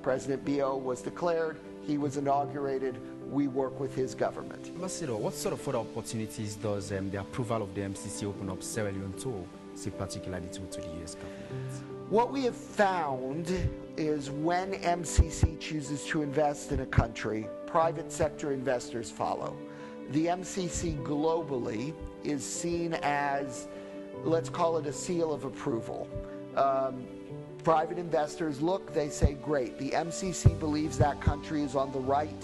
President Bio was declared, he was inaugurated, we work with his government. Ambassador, what sort of further opportunities does the approval of the MCC open up Sierra Leone to, say particularly to the US government? What we have found is when MCC chooses to invest in a country, private sector investors follow. The MCC globally is seen as, let's call it a seal of approval. Private investors look, they say, great, the MCC believes that country is on the right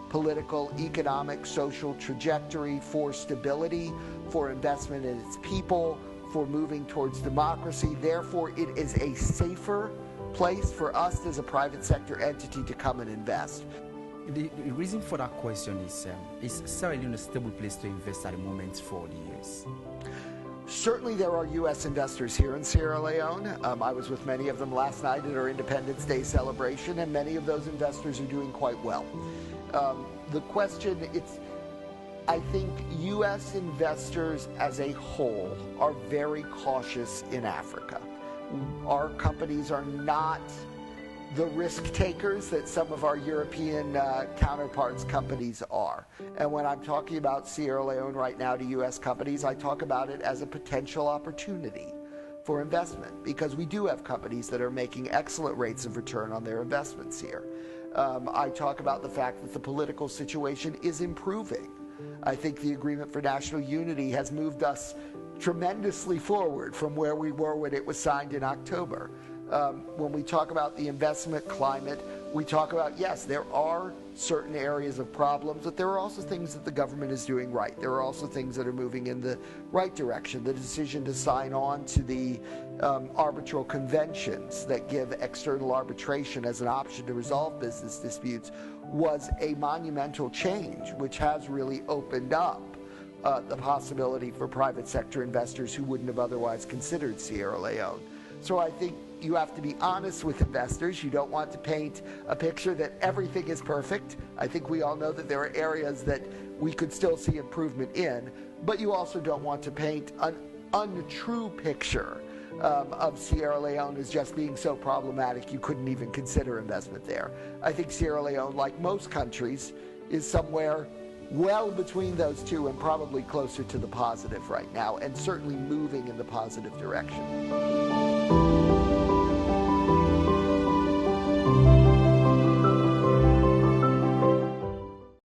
political, economic, social trajectory for stability, for investment in its people, for moving towards democracy. Therefore, it is a safer place for us as a private sector entity to come and invest. The reason for that question is Sierra Leone a stable place to invest at the moment for the US? Certainly there are U.S. investors here in Sierra Leone. I was with many of them last night at our Independence Day celebration, and many of those investors are doing quite well. The question, I think U.S. investors as a whole are very cautious in Africa. Our companies are not the risk takers that some of our European counterparts companies are. And when I'm talking about Sierra Leone right now to U.S. companies, I talk about it as a potential opportunity for investment, because we do have companies that are making excellent rates of return on their investments here. I talk about the fact that the political situation is improving. I think the Agreement for National Unity has moved us tremendously forward from where we were when it was signed in October. When we talk about the investment climate, we talk about, yes, there are certain areas of problems, but there are also things that the government is doing right. There are also things that are moving in the right direction. The decision to sign on to the arbitral conventions that give external arbitration as an option to resolve business disputes was a monumental change, which has really opened up the possibility for private sector investors who wouldn't have otherwise considered Sierra Leone. So I think you have to be honest with investors. You don't want to paint a picture that everything is perfect. I think we all know that there are areas that we could still see improvement in, but you also don't want to paint an untrue picture of Sierra Leone as just being so problematic you couldn't even consider investment there. I think Sierra Leone, like most countries, is somewhere well between those two and probably closer to the positive right now, and certainly moving in the positive direction.